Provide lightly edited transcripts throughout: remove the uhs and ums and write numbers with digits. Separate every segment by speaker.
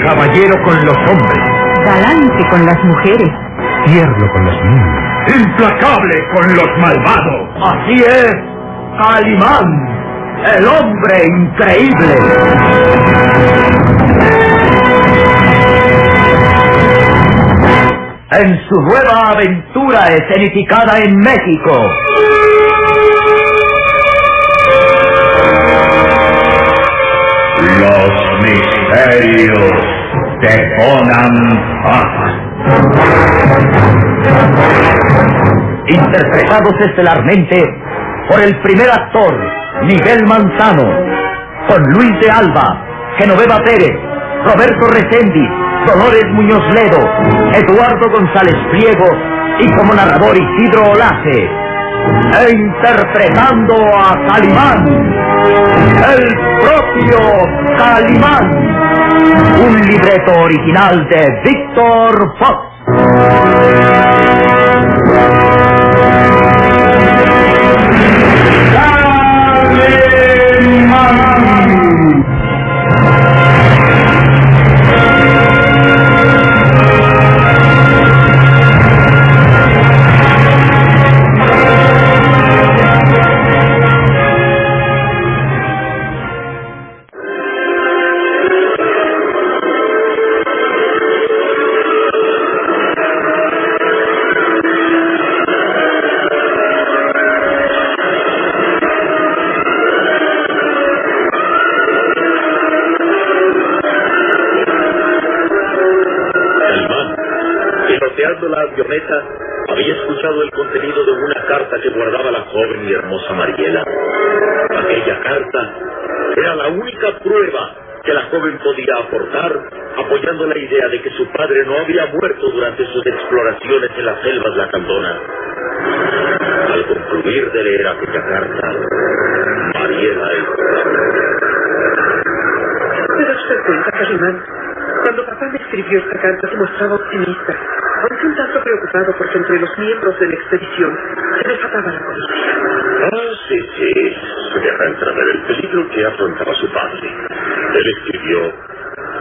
Speaker 1: Caballero con los hombres.
Speaker 2: Galante con las mujeres.
Speaker 1: Tierno con los niños.
Speaker 3: Implacable con los malvados.
Speaker 4: Así es, Calimán, el hombre increíble. En su nueva aventura escenificada en México.
Speaker 3: Los misterios de Bonampak.
Speaker 4: Interpretados estelarmente por el primer actor, Miguel Manzano, con Luis de Alba, Genoveva Pérez, Roberto Reséndiz, Dolores Muñoz Ledo, Eduardo González Pliego y como narrador Isidro Olace. E interpretando a Calimán, el propio Calimán. Un libreto original de Víctor Fox.
Speaker 5: La avioneta había escuchado el contenido de una carta que guardaba la joven y hermosa Mariela. Aquella carta era la única prueba que la joven podía aportar, apoyando la idea de que su padre no había muerto durante sus exploraciones en las selvas lacandonas. Al concluir de leer aquella carta, Mariela
Speaker 6: ¿Te das cuenta, Calimán? Cuando papá me escribió esta carta se mostraba optimista, aunque un tanto preocupado porque entre los miembros de la expedición se desataba la codicia.
Speaker 5: Sí. Se deja entrever el peligro que afrontaba su padre. Él escribió: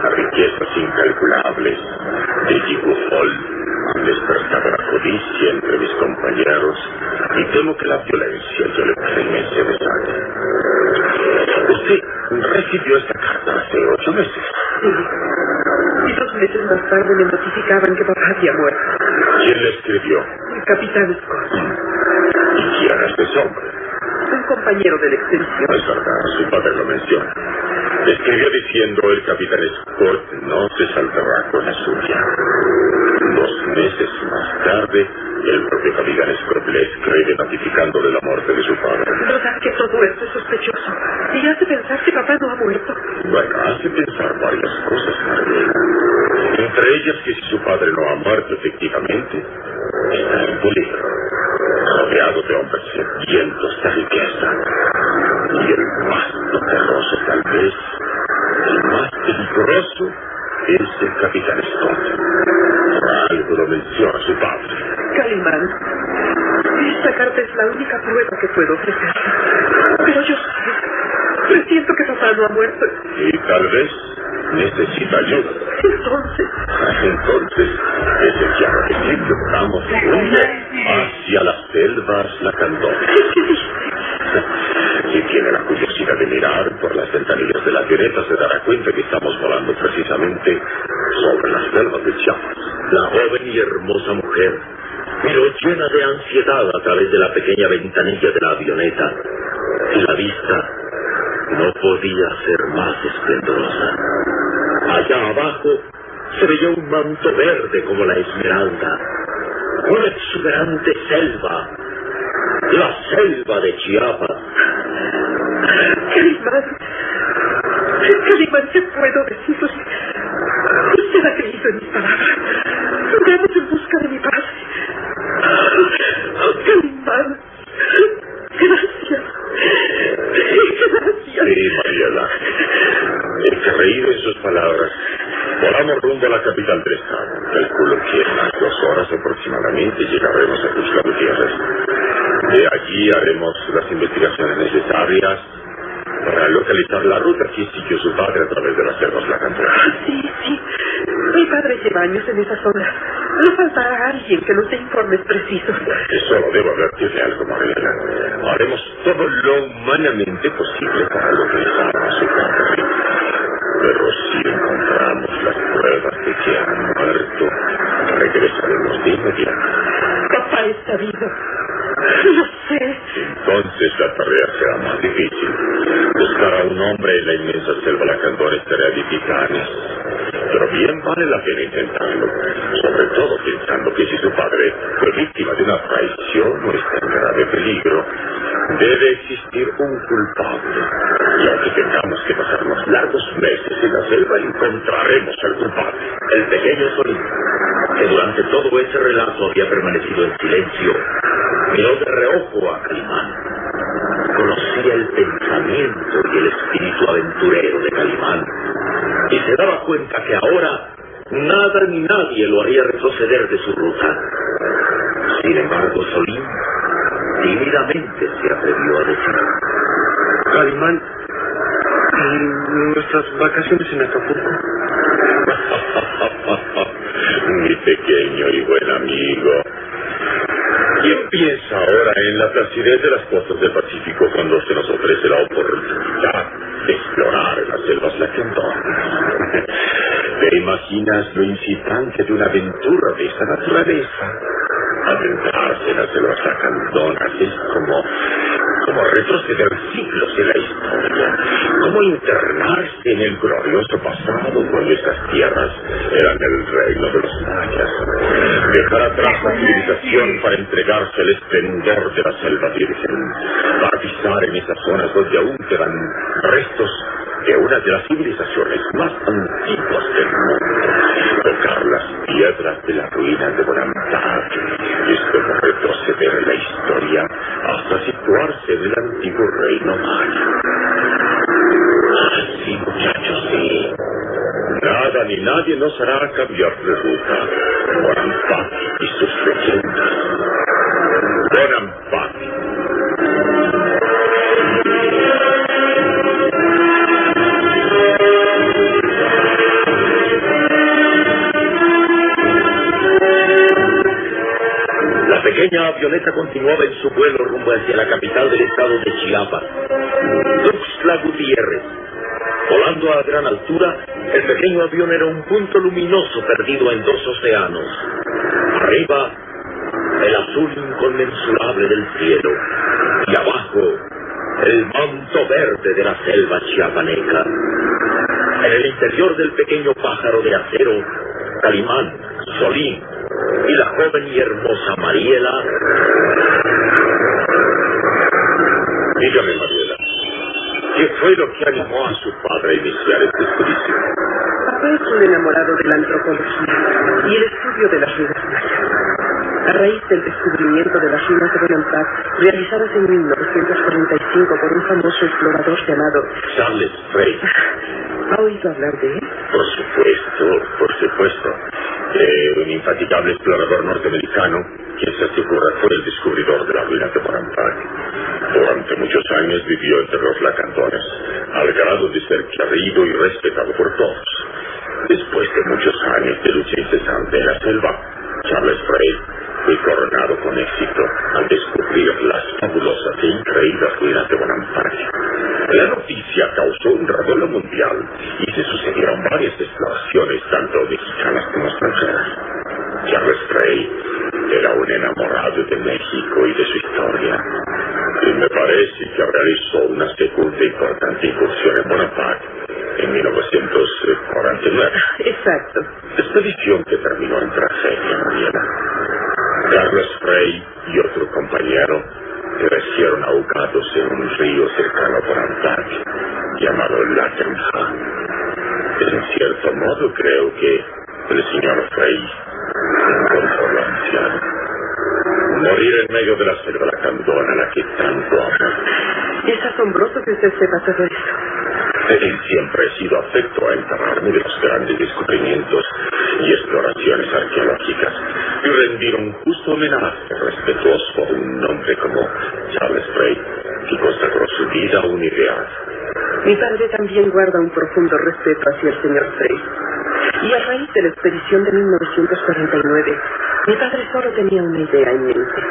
Speaker 5: a riquezas incalculables de Yigufol han despertado la codicia entre mis compañeros y temo que la violencia y el crimen se desaten. Usted recibió esta carta hace 8 meses.
Speaker 6: Sí. Y 2 meses más tarde me notificaban que papá había muerto.
Speaker 5: ¿Quién le escribió?
Speaker 6: El capitán Scott.
Speaker 5: ¿Y quién es ese hombre?
Speaker 6: Un compañero de la expedición.
Speaker 5: Es verdad, su padre lo menciona. Escribió diciendo: el capitán Scott no se saldrá con la suya. 2 meses más tarde, el propio capitán Scott le escribe notificándole la muerte de su padre.
Speaker 6: ¿Verdad que todo esto es sospechoso? Y hace pensar que papá no ha muerto.
Speaker 5: Bueno, hace pensar varias cosas, Mariela. Entre ellas que si su padre no ha muerto efectivamente, está en peligro, rodeado de hombres sedientos de riqueza. Y el más poderoso, tal vez, el más peligroso, es el capitán Scott. Por algo lo menciona su padre.
Speaker 6: Calimán, esta carta es la única prueba que puedo ofrecer. Pero yo presiento que papá no ha muerto.
Speaker 5: Y tal vez necesita ayuda. Entonces, es el que vamos hacia las selvas lacandonas. Si tiene la curiosidad de mirar por las ventanillas de la avioneta, se dará cuenta que estamos volando precisamente sobre las selvas de Chiapas. La joven y hermosa mujer miró llena de ansiedad a través de la pequeña ventanilla de la avioneta, y la vista no podía ser más esplendorosa. Allá abajo se veía un manto verde como la esmeralda, una exuberante selva, la selva de Chiapas.
Speaker 6: Calimán, ¿qué puedo decirle? Usted ha creído en mis palabras. Vamos en busca de mi padre. Calimán, gracias.
Speaker 5: Sí, Mariela. He creído en sus palabras. Volamos rumbo a la capital del estado. Calculo que en unas 2 horas aproximadamente llegaremos a Tuxtla Gutiérrez. De allí haremos las investigaciones necesarias para localizar la ruta que siguió su padre a través de las selvas lacantonas.
Speaker 6: Sí, sí. Mi padre lleva años en esa zona. No faltará alguien que nos dé informes precisos.
Speaker 5: Y solo debo advertirle algo, Mariela. Haremos todo lo humanamente posible para localizar a su padre. Pero si encontramos las pruebas de que ha muerto, regresaremos de inmediato.
Speaker 6: Papá está vivo. Lo sé.
Speaker 5: Entonces la tarea será más difícil. Buscar a un hombre en la inmensa selva lacandona estará de titanes. Pero bien vale la pena intentarlo. Sobre todo pensando que si su padre fue víctima de una traición o está en grave peligro, debe existir un culpable. Y aunque tengamos que pasarnos largos meses en la selva, encontraremos al culpable.
Speaker 3: El pequeño Solín, que durante todo ese relato había permanecido en silencio, miró de reojo a Calimán. Conocía el pensamiento y el espíritu aventurero de Calimán, y se daba cuenta que ahora nada ni nadie lo haría retroceder de su ruta. Sin embargo, Solín tímidamente se atrevió a decir:
Speaker 6: Calimán, ¿y nuestras vacaciones en Acapulco?
Speaker 5: Mi pequeño y buen amigo. ¿Quién piensa ahora en la placidez de las costas del Pacífico cuando se nos ofrece la oportunidad de explorar las selvas lacantonas? ¿Te imaginas lo incitante de una aventura de esa naturaleza? Adentrarse en las selvas lacantonas es como retroceder siglos en la historia, como internarse en el glorioso pasado cuando estas tierras eran el reino de los mayas, dejar atrás la civilización para entregarse al esplendor de la selva virgen, para pisar en esas zonas donde aún quedan restos de una de las civilizaciones más antiguas del mundo, tocar las piedras de las ruinas de Bonampak, es como retroceder en la historia hasta situarse en el antiguo reino maya. Sí, muchachos, sí. Nada ni nadie nos hará cambiar de ruta. Bonampak y sus leyendas. Bonampak.
Speaker 3: La pequeña avioneta continuaba en su vuelo rumbo hacia la capital del estado de Chiapas, Tuxtla Gutiérrez. Volando a gran altura, el pequeño avión era un punto luminoso perdido en dos océanos. Arriba, el azul inconmensurable del cielo, y abajo, el manto verde de la selva chiapaneca. En el interior del pequeño pájaro de acero, Calimán, Solín y la joven y hermosa Mariela.
Speaker 5: Dígame, Mariela, ¿qué fue lo que animó a su padre a iniciar esta expedición?
Speaker 6: Papá es un enamorado de la antropología y el estudio de las ruinas mayas. A raíz del descubrimiento de las ruinas de Bonampak, realizadas en 1945 por un famoso explorador llamado
Speaker 3: Charles Frey.
Speaker 6: ¿Ha oído hablar de él?
Speaker 5: Por supuesto. Un infatigable explorador norteamericano, quien se asegura fue el descubridor de las ruinas de Bonampak. Durante muchos años vivió entre los lacantones, al grado de ser querido y respetado por todos. Después de muchos años de lucha incesante en la selva, Charles Frey fue coronado con éxito al descubrir las fabulosas e increíbles ruinas de Bonampak. La noticia causó un revuelo mundial y se sucedieron varias exploraciones, tanto mexicanas como extranjeras. Charles Frey era un enamorado de México y de su historia, y me parece que realizó una segunda importante incursión en Bonampak en 1949.
Speaker 6: Exacto.
Speaker 5: Expedición que terminó en tragedia, Mariela. Carlos Frey y otro compañero perecieron ahogados en un río cercano a Bonampak, llamado Lakenha. En cierto modo, creo que el señor Frey encontró lo anciano. Morir en medio de la selva lacandona a la que tanto ama.
Speaker 6: Es asombroso que usted sepa todo esto.
Speaker 5: Siempre he sido afecto a enterarme de los grandes descubrimientos y exploraciones arqueológicas y rendir un justo homenaje respetuoso a un hombre como Charles Frey, que consagró su vida a un ideal.
Speaker 6: Mi padre también guarda un profundo respeto hacia el señor Frey. Y a raíz de la expedición de 1949, mi padre solo tenía una idea en mente: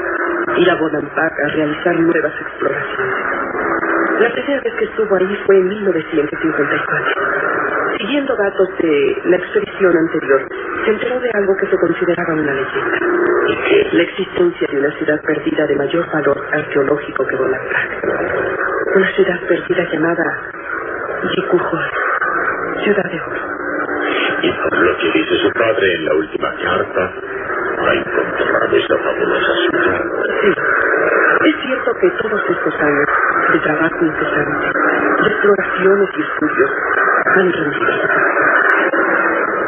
Speaker 6: ir a Bonampak a realizar nuevas exploraciones. La primera vez que estuvo ahí fue en 1954. Siguiendo datos de la expedición anterior, se enteró de algo que se consideraba una leyenda: la existencia de una ciudad perdida de mayor valor arqueológico que Bonampak. Una ciudad perdida llamada Yikujo, Ciudad de Oro.
Speaker 5: Y por lo que dice su padre en la última carta, ha encontrado esta fabulosa ciudad.
Speaker 6: Sí, es cierto que todos estos años de trabajo incesante, de exploraciones y estudios, han rendido.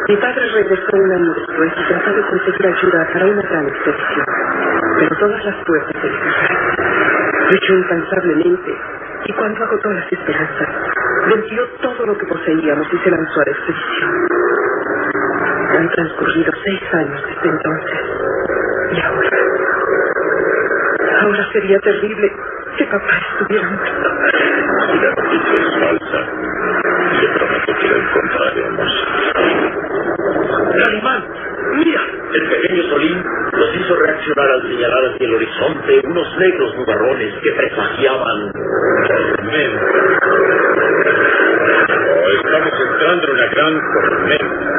Speaker 6: Mi padre regresó un año después y trató de conseguir ayuda para una gran expedición, pero todas las puertas se le cerraron. Luchó incansablemente y cuando agotó las esperanzas, vendió todo lo que poseíamos y se lanzó a la expedición. Han transcurrido 6 años desde entonces. Y ahora sería terrible que papá estuviera muerto.
Speaker 5: Si la noticia es falsa, le prometo que la encontraremos.
Speaker 3: ¡Calimán! ¡Mira! El pequeño Solín los hizo reaccionar al señalar hacia el horizonte unos negros nubarrones que presagiaban tormenta.
Speaker 5: Estamos entrando en una gran tormenta.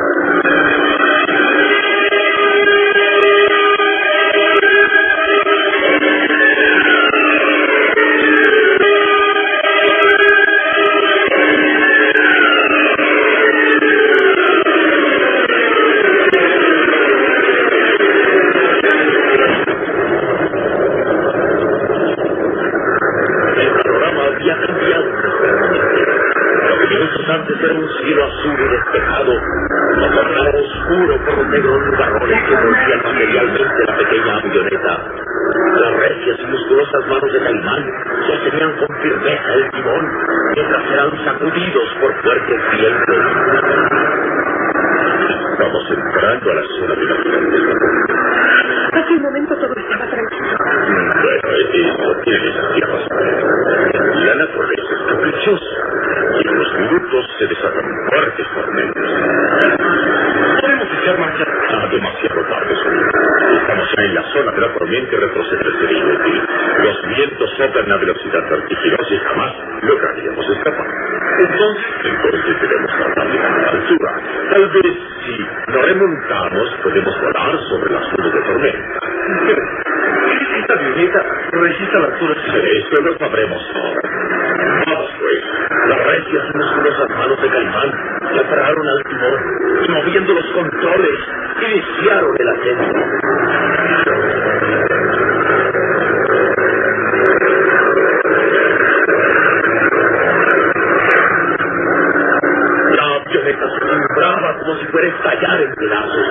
Speaker 3: Antes era un cielo azul y despejado, lo tornaba oscuro por los negros nubarrones que envolvían materialmente la pequeña avioneta. Las recias y musculosas manos de Calimán sostenían con firmeza el timón, mientras eran sacudidos por fuertes vientos.
Speaker 5: Estamos entrando a la zona de la tormenta.
Speaker 6: Hace un momento todo estaba tranquilo.
Speaker 5: Bueno, eso tiene esas tierras. La naturaleza es caprichosa y en unos minutos se desatan fuertes tormentas. Podemos echar marcha demasiado tarde, Solín. Estamos ya en la zona de la tormenta y retroceder sería inútil. Los vientos soplan a velocidad vertiginosa y jamás lograríamos escapar. Entonces debemos tratar de ganar altura. Tal vez si nos remontamos podemos volar sobre las nubes de tormenta.
Speaker 3: Esta avioneta resiste a la altura.
Speaker 5: Esto lo sabremos ahora. Vamos pues.
Speaker 3: Las recias y musculosas manos de Calimán se aferraron al timón y, moviendo los controles, iniciaron el ascenso. La avioneta se cimbraba como si fuera a estallar en pedazos.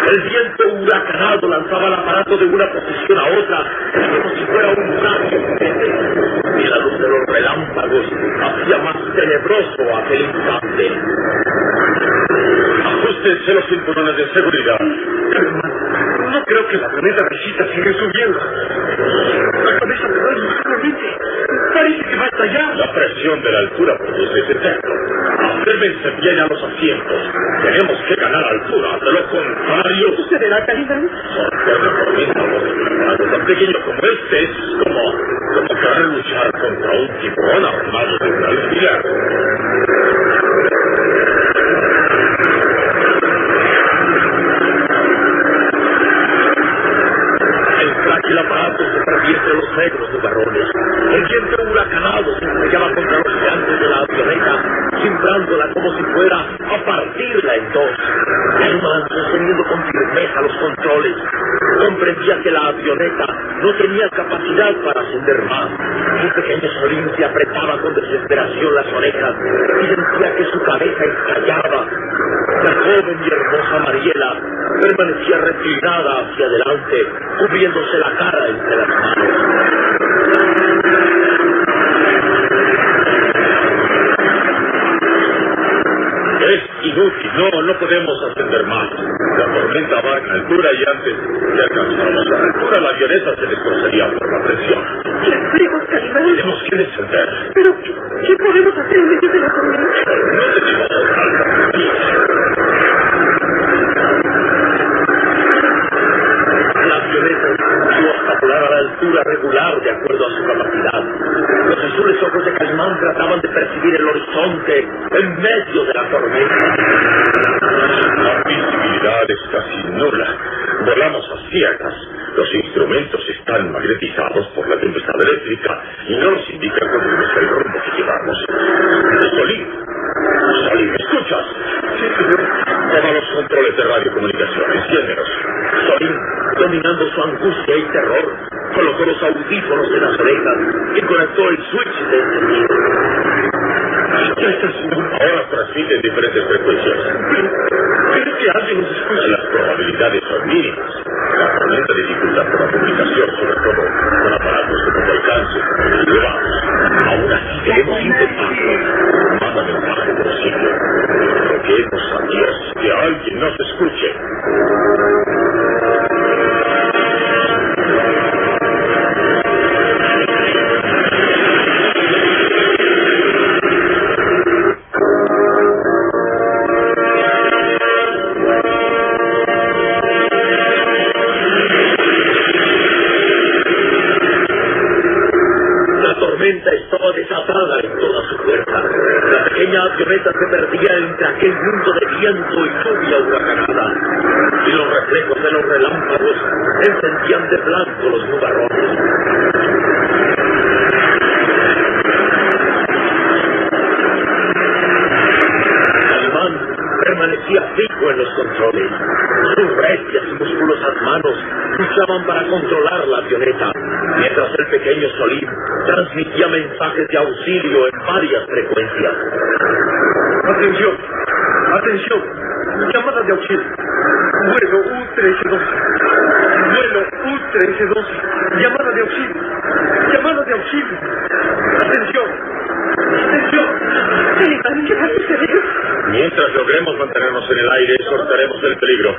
Speaker 3: El viento huracanado lanzaba el aparato de una posición a otra como si fuera un rayo. Y la luz de los relámpagos hacía más tenebroso aquel instante.
Speaker 5: Ajustense los cinturones de seguridad.
Speaker 3: No creo que la avioneta resista seguir subiendo. La cabeza me duele solamente. Parece que va a estallar.
Speaker 5: La presión de la altura produce ese efecto. Aférmense bien a los asientos. Tenemos que ganar altura. De lo contrario...
Speaker 6: ¿Sucederá, Calimán?
Speaker 5: Sorprende por mí, algo tan pequeño como este es como querer luchar contra un tiburón armado de un alfiler.
Speaker 3: El frágil aparato se perdía entre los negros nubarrones. El viento huracanado se estrellaba contra los gigantes de la avioneta, cimbrándola como si fuera a partirla en dos. Calimán, sosteniendo con firmeza los controles, comprendía que la avioneta no tenía capacidad para ascender más. El pequeño Solín se apretaba con desesperación las orejas y sentía que su cabeza estallaba. La joven y hermosa Mariela permanecía reclinada hacia adelante, cubriéndose la cara entre las manos.
Speaker 5: Es inútil, no podemos ascender más. La tormenta va en altura y antes de alcanzamos la altura, la avioneta se destrozaría por la presión.
Speaker 6: ¿Qué hacemos, Calimán?
Speaker 5: Tenemos que descender.
Speaker 6: ¿Pero qué podemos hacer en medio de la tormenta?
Speaker 3: No tenemos otra alternativa. La avioneta descendió hasta volar a la altura regular de acuerdo a su capacidad. Los azules ojos de Caimán trataban de percibir el horizonte en medio de la tormenta. La visibilidad es casi nula. Volamos a ciegas. Los instrumentos están magnetizados por la tempestad eléctrica y no nos indican cuál es el rumbo que llevamos. Solín, ¿me escuchas?
Speaker 6: Sí, señor.
Speaker 3: Toma los controles de radiocomunicación, enciéndelos. Solín, dominando su angustia y terror, colocó los audífonos en las orejas y conectó el switch de encendido.
Speaker 6: Ya está, señor.
Speaker 3: Ahora transmiten diferentes frecuencias.
Speaker 6: ¿Crees que alguien nos escucha?
Speaker 3: Las probabilidades son mínimas. La tormenta dificultad por la comunicación, sobre todo con aparatos de poco alcance. Pero vamos, aún así debemos intentarlo. Manda mensaje por sitio. Roguemos a Dios que alguien nos escuche. Estaba desatada en toda su fuerza. La pequeña avioneta se perdía entre aquel mundo de viento y lluvia huracanada, y los reflejos de los relámpagos encendían de blanco los nubarrones. Caimán permanecía fijo en los controles. Sus recias y musculosas manos luchaban para controlar la avioneta, mientras el pequeño Solín transmitía mensajes de auxilio en varias frecuencias.
Speaker 6: Atención, atención, llamada de auxilio. Vuelo U-1312. Vuelo U-1312. Llamada de auxilio. Llamada de auxilio. Atención, atención. Caimán, ¿qué va a suceder?
Speaker 3: Mientras logremos mantenernos en el aire, sortearemos el peligro.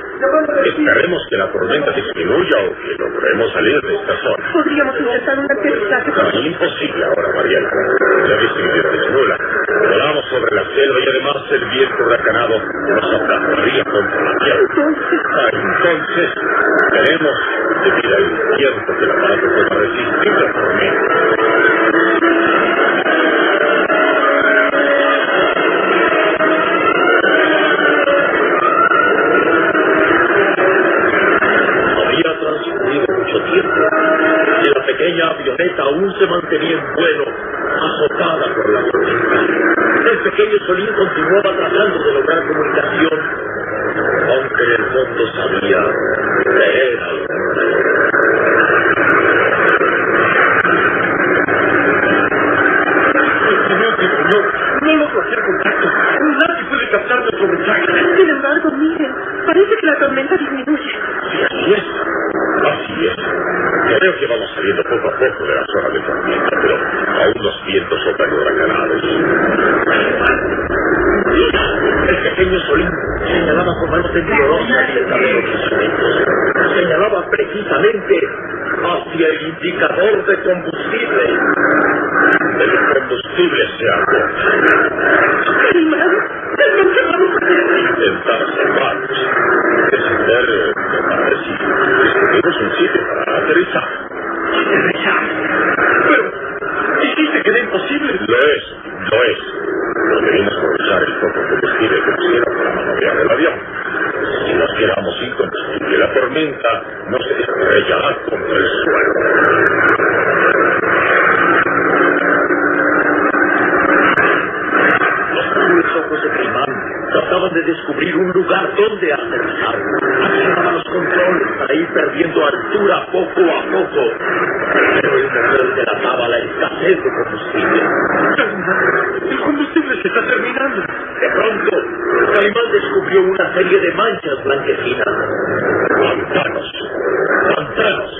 Speaker 3: Esperemos que la tormenta disminuya o que logremos salir de esta zona.
Speaker 6: Podríamos intentar un aterrizaje.
Speaker 3: Es imposible ahora, Mariela. La visibilidad es nula. Volamos sobre la selva y además el viento huracanado nos aplastaría contra la tierra. Entonces, tenemos que pedir al viento que el aparato pueda resistir la tormenta. La avioneta aún se mantenía en vuelo, azotada por la tormenta. El pequeño Solín continuaba tratando de lograr comunicación, aunque en el fondo sabía que era el
Speaker 6: Señor, no logro hacer contacto. Nadie puede captar nuestro mensaje. Sin embargo, miren, parece que la tormenta disminuye.
Speaker 3: Sí, así es. Así es. Creo que vamos saliendo poco a poco de la zona de tormenta, pero aún los vientos soplan huracanados. El pequeño Solín señalaba con mano temblorosa el verdadero instrumentos. Señalaba precisamente hacia el indicador de combustible. El combustible se agota.
Speaker 6: Caimán, ¿qué vamos a hacer?
Speaker 3: Intentar salvarnos. Descender para ver si descubrimos un sitio para aterrizar.
Speaker 6: ¿Aterrizar? Pero, ¿dijiste que era imposible?
Speaker 3: Lo es. Pero debemos aprovechar el poco combustible que nos queda para manobrear el avión. Si nos quedamos sin combustible, la tormenta nos estrellará contra el suelo. Los ojos de Caimán trataban de descubrir un lugar donde aterrizar. Accionaban los controles para ir perdiendo altura poco a poco. Pero el motor delataba la escasez de combustible.
Speaker 6: El combustible se está terminando.
Speaker 3: De pronto, Caimán descubrió una serie de manchas blanquecinas. ¡Pantanos!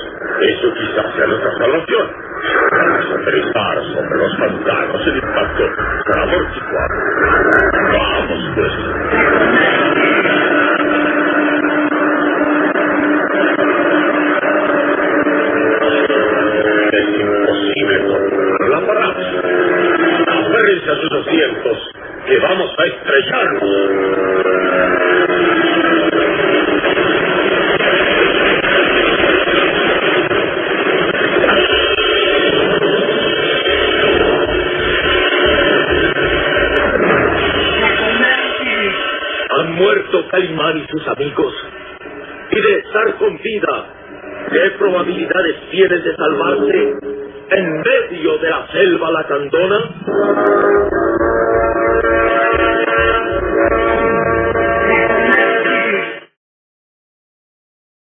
Speaker 3: Eso quizás sea nuestra salvación. Vamos a aterrizar sobre los pantanos. El impacto será amortiguado. Vamos, pues. Es imposible controlar la parada. Acomódense a sus asientos, que vamos a estrellarnos. Han muerto Calimán y sus amigos. Y de estar con vida, ¿qué probabilidades tienen de salvarse en medio de la selva lacandona?